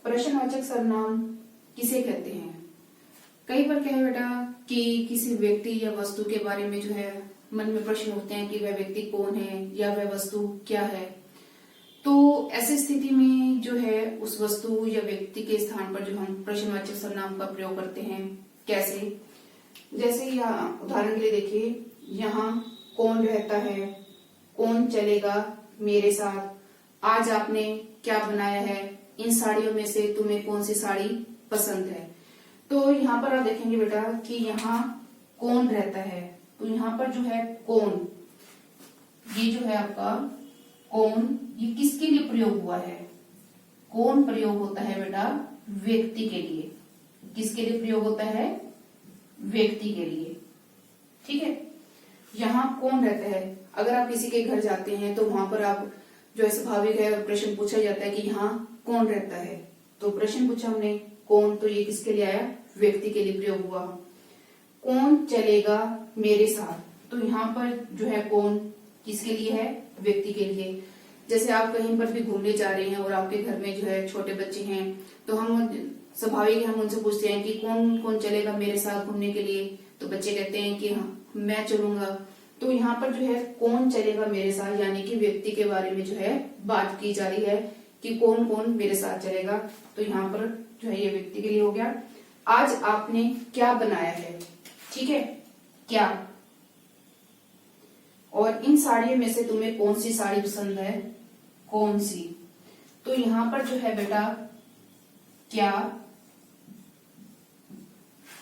प्रश्नवाचक सर्वनाम किसे कहते हैं? कई बार क्या है बेटा कि किसी व्यक्ति या वस्तु के बारे में जो है मन में प्रश्न उठते हैं कि वह व्यक्ति कौन है या वह वस्तु क्या है। तो ऐसी स्थिति में जो है उस वस्तु या व्यक्ति के स्थान पर जो हम प्रश्नवाचक सर्वनाम का प्रयोग करते हैं। कैसे? जैसे यहाँ उदाहरण के लिए देखिए, यहाँ कौन रहता है, कौन चलेगा मेरे साथ, आज आपने क्या बनाया है, इन साड़ियों में से तुम्हें कौन सी साड़ी पसंद है। तो यहाँ पर आप देखेंगे बेटा कि यहाँ कौन रहता है, तो यहाँ पर जो है कौन, ये जो है आपका कौन, ये किसके लिए प्रयोग हुआ है? कौन प्रयोग होता है बेटा व्यक्ति के लिए। किसके लिए प्रयोग होता है? व्यक्ति के लिए। ठीक है। यहाँ कौन रहता है, अगर आप किसी के घर जाते हैं तो वहां पर आप जो है स्वाभाविक है प्रश्न पूछा जाता है कि यहाँ कौन रहता है। तो प्रश्न पूछा हमने कौन, तो ये किसके लिए आया? व्यक्ति के लिए प्रयोग हुआ। कौन चलेगा मेरे साथ, तो यहाँ पर जो है कौन किसके लिए है? व्यक्ति के लिए। जैसे आप कहीं पर भी घूमने जा रहे हैं और आपके घर में जो है छोटे बच्चे हैं, तो हम स्वाभाविक है हम उनसे पूछते हैं कि कौन कौन चलेगा मेरे साथ घूमने के लिए। तो बच्चे कहते हैं कि हाँ मैं चलूंगा। तो यहाँ पर जो है कौन चलेगा मेरे साथ, यानी कि व्यक्ति के बारे में जो है बात की जा रही है कि कौन कौन मेरे साथ चलेगा। तो यहाँ पर जो है ये व्यक्ति के लिए हो गया। आज आपने क्या बनाया है, ठीक है, क्या। और इन साड़ियों में से तुम्हें कौन सी साड़ी पसंद है, कौन सी। तो यहाँ पर जो है बेटा क्या,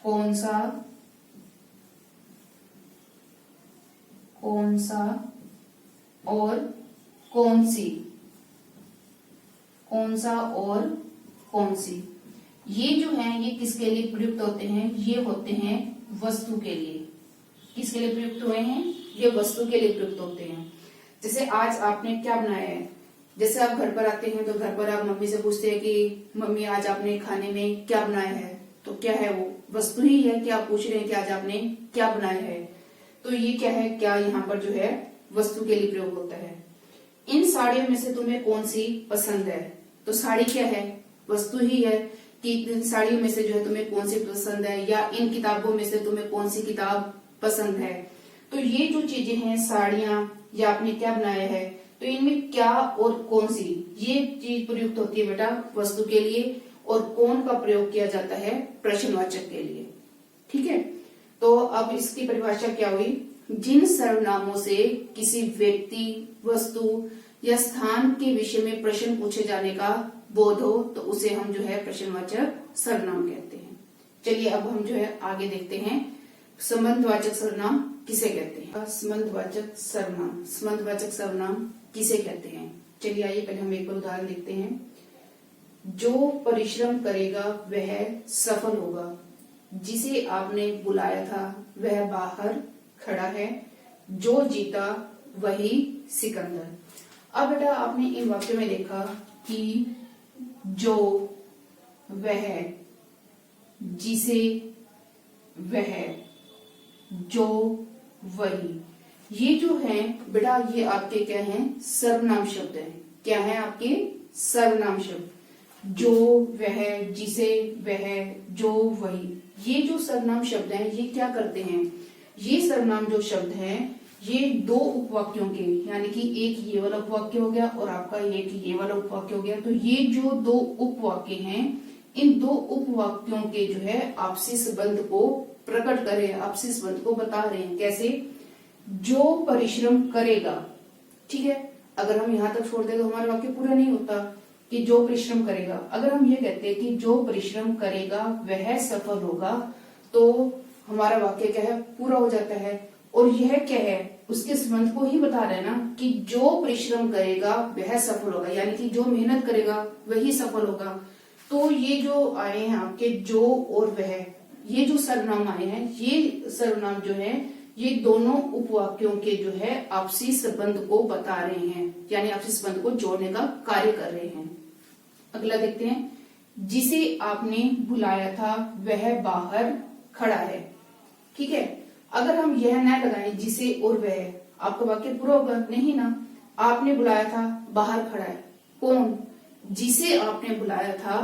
कौन सा, कौन सा और कौन सी, कौन सा और कौन सी, ये जो है ये किसके लिए प्रयुक्त होते हैं? ये होते हैं वस्तु के लिए। किसके लिए प्रयुक्त हुए हैं? ये वस्तु के लिए प्रयुक्त होते हैं। जैसे आज आपने क्या बनाया है, जैसे आप घर पर आते हैं तो घर पर आप मम्मी से पूछते हैं कि मम्मी आज आपने खाने में क्या बनाया है। तो क्या है वो? वस्तु ही है कि आप पूछ रहे हैं कि आज आपने क्या बनाया है। तो ये क्या है? क्या यहाँ पर जो है वस्तु के लिए प्रयोग होता है। इन साड़ियों में से तुम्हें कौन सी पसंद है, तो साड़ी क्या है? वस्तु ही है कि इन साड़ियों में से जो है तुम्हें कौन सी पसंद है, या इन किताबों में से तुम्हें कौन सी किताब पसंद है। तो ये जो चीजें हैं साड़ियां या आपने क्या बनाया है, तो इनमें क्या और कौन सी, ये चीज प्रयुक्त होती है बेटा वस्तु के लिए, और कौन का प्रयोग किया जाता है प्रश्नवाचक के लिए। ठीक है। तो अब इसकी परिभाषा क्या हुई? जिन सर्वनामों से किसी व्यक्ति, वस्तु या स्थान के विषय में प्रश्न पूछे जाने का बोध हो तो उसे हम जो है प्रश्नवाचक सर्वनाम कहते हैं। चलिए अब हम जो है आगे देखते हैं संबंधवाचक सर्वनाम किसे कहते हैं। संबंधवाचक सर्वनाम, संबंधवाचक सर्वनाम किसे कहते हैं? चलिए आइए पहले हम एक बार उदाहरण देखते हैं। जो परिश्रम करेगा वह सफल होगा, जिसे आपने बुलाया था वह बाहर खड़ा है, जो जीता वही सिकंदर। अब बेटा आपने इन वाक्यों में देखा कि जो, वह, जिसे, वह, जो, वही, ये जो है बेटा ये आपके क्या हैं? सर्वनाम शब्द हैं। क्या है आपके? सर्वनाम शब्द। जो, वह, जिसे, वह, जो, वही, ये जो सर्वनाम शब्द हैं ये क्या करते हैं? ये सर्वनाम जो शब्द हैं ये दो उपवाक्यों के, यानी कि एक ये वाला उपवाक्य हो गया और आपका एक ये वाला उपवाक्य हो गया। तो ये जो दो उपवाक्य हैं, इन दो उपवाक्यों के जो है आपसी संबंध को प्रकट कर रहे हैं, आपसी संबंध को बता रहे हैं। कैसे? जो परिश्रम करेगा, ठीक है, अगर हम यहाँ तक छोड़ दें तो हमारा वाक्य पूरा नहीं होता कि जो परिश्रम करेगा। अगर हम ये कहते हैं कि जो परिश्रम करेगा वह सफल होगा, तो हमारा वाक्य क्या है? पूरा हो जाता है। और यह क्या है? उसके संबंध को ही बता रहे हैं ना कि जो परिश्रम करेगा वह सफल होगा, यानी कि जो मेहनत करेगा वही सफल होगा। तो ये जो आए हैं आपके जो और वह, ये जो सर्वनाम आए हैं, ये सर्वनाम जो है ये दोनों उपवाक्यों के जो है आपसी संबंध को बता रहे हैं, यानी आपसी संबंध को जोड़ने का कार्य कर रहे हैं। अगला देखते हैं। जिसे आपने बुलाया था वह बाहर खड़ा है। ठीक है। अगर हम यह न लगाएं जिसे और वह, आपका वाक्य पूरा होगा नहीं ना। आपने बुलाया था, बाहर खड़ा है, कौन? जिसे आपने बुलाया था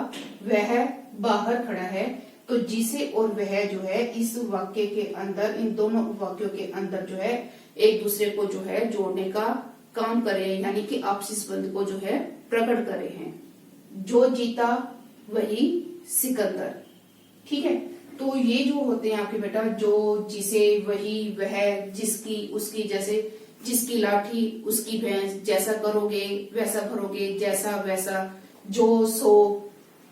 वह बाहर खड़ा है। तो जिसे और वह जो है इस वाक्य के अंदर, इन दोनों वाक्यों के अंदर जो है एक दूसरे को जो है जोड़ने का काम करे, यानी कि आपसी संबंध को जो है प्रकट करे हैं। जो जीता वही सिकंदर। ठीक है, तो ये जो होते हैं आपके बेटा, जो, जिसे, वही, वह, जिसकी, उसकी, जैसे जिसकी लाठी उसकी भैंस, जैसा करोगे वैसा भरोगे, जैसा वैसा, जो, सो,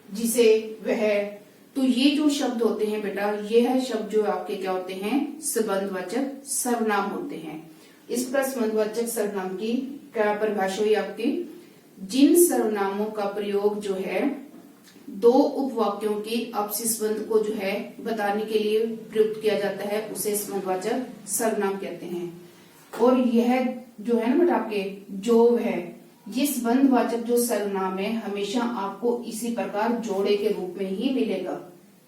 जिसे, वह। तो ये जो शब्द होते हैं बेटा, ये है शब्द जो आपके क्या होते हैं, संबंधवाचक सर्वनाम होते हैं। इस पर संबंधवाचक सर्वनाम की क्या परिभाषा हुई आपकी, जिन सर्वनामों का प्रयोग जो है दो उपवाक्यों के आपसी संबंध को जो है बताने के लिए प्रयुक्त किया जाता है, उसे संबंधवाचक सर्वनाम कहते हैं। और यह जो है ना बेटा आपके, जो है ये संबंधवाचक जो सर्वनाम है हमेशा आपको इसी प्रकार जोड़े के रूप में ही मिलेगा।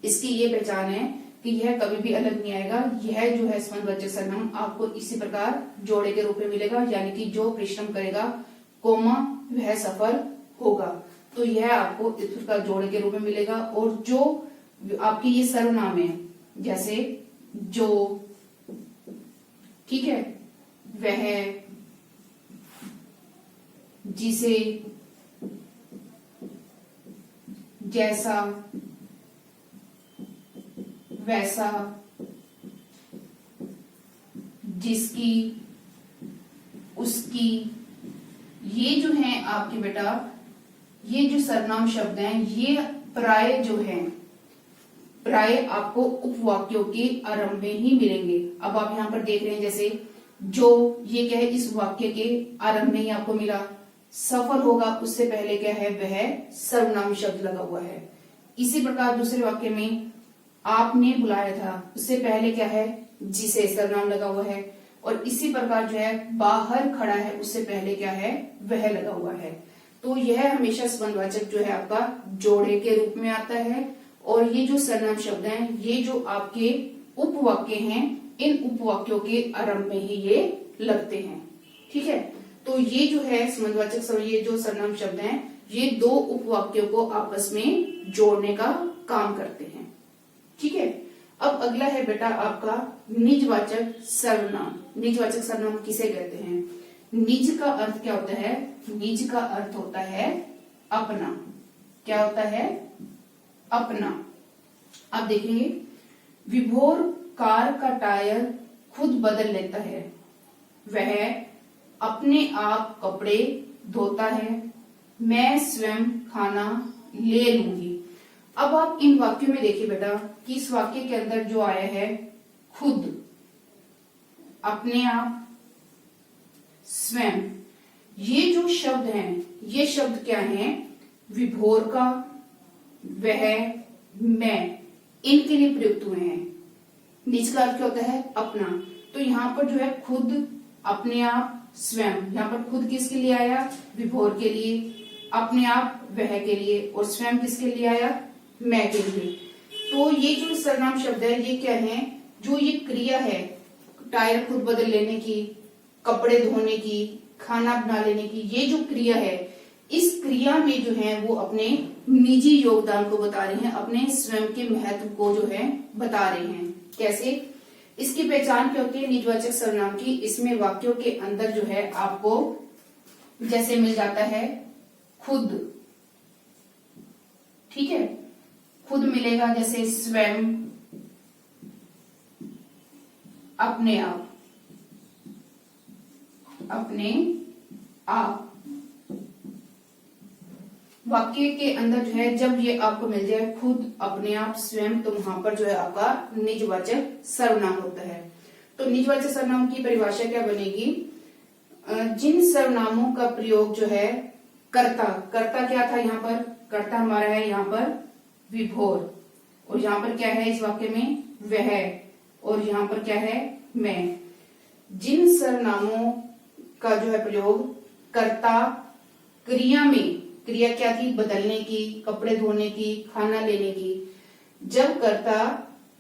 इसकी ये पहचान है कि यह कभी भी अलग नहीं आएगा। यह जो है संबंधवाचक सर्वनाम आपको इसी प्रकार जोड़े के रूप में मिलेगा, यानी कि जो परिश्रम करेगा कोमा वह सफल होगा। तो यह आपको इस प्रकार जोड़े के रूप में मिलेगा। और जो आपकी ये सर्वनाम है, जैसे जो, ठीक है, वह, जिसे, जैसा, वैसा, जिसकी, उसकी, ये जो है आपके बेटा, ये जो सर्वनाम शब्द हैं ये प्राय जो है, प्राय आपको उपवाक्यों के आरंभ में ही मिलेंगे। अब आप यहाँ पर देख रहे हैं, जैसे जो, ये क्या है, इस वाक्य के आरंभ में ही आपको मिला। सफल होगा उससे पहले क्या है, वह सर्वनाम शब्द लगा हुआ है। इसी प्रकार दूसरे वाक्य में आपने बुलाया था, उससे पहले क्या है, जिसे सर्वनाम लगा हुआ है। और इसी प्रकार जो है बाहर खड़ा है, उससे पहले क्या है, वह लगा हुआ है। तो यह हमेशा संबंधवाचक जो है आपका जोड़े के रूप में आता है। और ये जो सर्वनाम शब्द हैं, ये जो आपके उपवाक्य हैं, इन उपवाक्यों के आरंभ में ही ये लगते हैं। ठीक है, तो ये जो है संबंधवाचक ये जो सर्वनाम शब्द हैं, ये दो उपवाक्यों को आपस में जोड़ने का काम करते हैं। ठीक है, अब अगला है बेटा आपका निजवाचक सर्वनाम। निजवाचक सर्वनाम किसे कहते हैं? निज का अर्थ क्या होता है? निज का अर्थ होता है अपना। क्या होता है? अपना। आप देखेंगे, विभोर कार का टायर खुद बदल लेता है, वह अपने आप कपड़े धोता है, मैं स्वयं खाना ले लूंगी। अब आप इन वाक्यों में देखिए बेटा कि इस वाक्य के अंदर जो आया है खुद, अपने आप, स्वयं, ये जो शब्द हैं, ये शब्द क्या हैं? विभोर का, वह, मैं, इनके लिए प्रयुक्त हुए हैं। निज का अर्थ क्या होता है? अपना। तो यहाँ पर जो है खुद, अपने आप, स्वयं, यहाँ पर खुद किसके लिए आया? विभोर के लिए, अपने आप वह के लिए, और स्वयं किसके लिए आया? मैं के लिए। तो ये जो सर्वनाम शब्द है ये क्या है? जो ये क्रिया है टायर खुद बदल लेने की, कपड़े धोने की, खाना बना लेने की, ये जो क्रिया है, इस क्रिया में जो है वो अपने निजी योगदान को बता रहे हैं, अपने स्वयं के महत्व को जो है बता रहे हैं। कैसे? इसकी पहचान क्या होती है निजवाचक सर्वनाम की? इसमें वाक्यों के अंदर जो है आपको जैसे मिल जाता है खुद, ठीक है, खुद मिलेगा, जैसे स्वयं, अपने आप, अपने आप। वाक्य के अंदर जो है जब ये आपको मिल जाए खुद, अपने आप, स्वयं, तो वहां पर जो है आपका निजवाचक सर्वनाम होता है। तो निजवाचक सर्वनाम की परिभाषा क्या बनेगी? जिन सर्वनामों का प्रयोग जो है कर्ता, कर्ता क्या था यहाँ पर? कर्ता हमारा है यहाँ पर विभोर, और यहाँ पर क्या है इस वाक्य में? वह, और यहाँ पर क्या है? मैं। जिन सर्वनामों का जो है प्रयोग कर्ता क्रिया में, क्रिया क्या थी? बदलने की, कपड़े धोने की, खाना लेने की। जब कर्ता,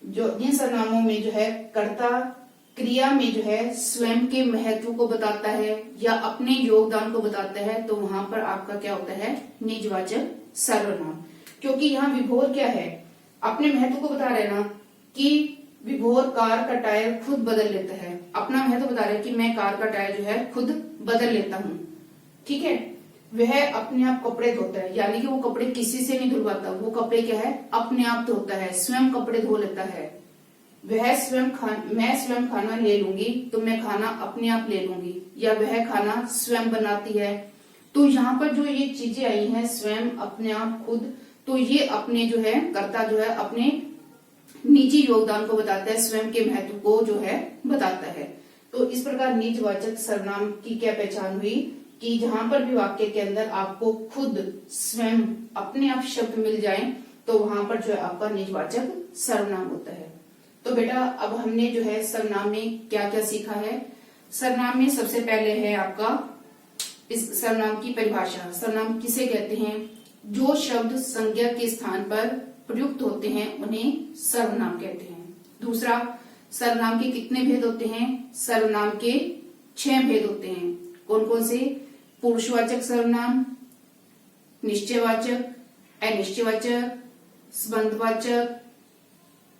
जो जिन सर्वनामों में जो है कर्ता क्रिया में जो है स्वयं के महत्व को बताता है या अपने योगदान को बताता है, तो वहां पर आपका क्या होता है, निजवाचक सर्वनाम। क्योंकि यहाँ विभोर क्या है, अपने महत्व को बता रहे ना कि विभोर कार का टायर खुद बदल लेता है, अपना महत्व बता रहे कि मैं कार का टायर जो है खुद बदल लेता हूँ। ठीक है, वह अपने आप कपड़े धोता है, यानी कि वो कपड़े किसी से नहीं धुलवाता, वो कपड़े क्या है अपने आप धोता है, स्वयं कपड़े धो लेता है। मैं स्वयं खाना ले लूंगी, तो मैं खाना अपने आप ले लूंगी, या वह खाना स्वयं बनाती है। तो यहाँ पर जो ये चीजें आई हैं स्वयं, अपने आप, खुद, तो ये अपने जो है कर्ता जो है अपने निजी योगदान को बताता है, स्वयं के महत्व को जो है बताता है। तो इस प्रकार निजवाचक सर्वनाम की क्या पहचान हुई कि जहां पर भी वाक्य के अंदर आपको खुद, स्वयं, अपने आप शब्द मिल जाएं, तो वहां पर जो है आपका निजवाचक सर्वनाम होता है। तो बेटा अब हमने जो है सर्वनाम में क्या क्या सीखा है। सर्वनाम में सबसे पहले है आपका इस सर्वनाम की परिभाषा। सर्वनाम किसे कहते हैं, जो शब्द संज्ञा के स्थान पर प्रयुक्त होते हैं उन्हें सर्वनाम कहते हैं। दूसरा, सर्वनाम के कितने भेद होते हैं, सर्वनाम के 6 भेद होते हैं। कौन कौन से, पुरुषवाचक सर्वनाम, निश्चयवाचक, अनिश्चयवाचक, संबंधवाचक,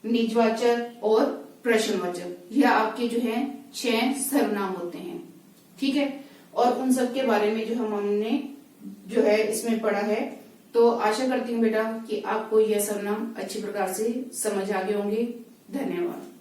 निजवाचक और प्रश्नवाचक। यह आपके जो है 6 सर्वनाम होते हैं। ठीक है, और उन सब के बारे में जो हमने जो है इसमें पढ़ा है। तो आशा करती हूँ बेटा कि आपको यह सर्वनाम अच्छी प्रकार से समझ आ गए होंगे। धन्यवाद।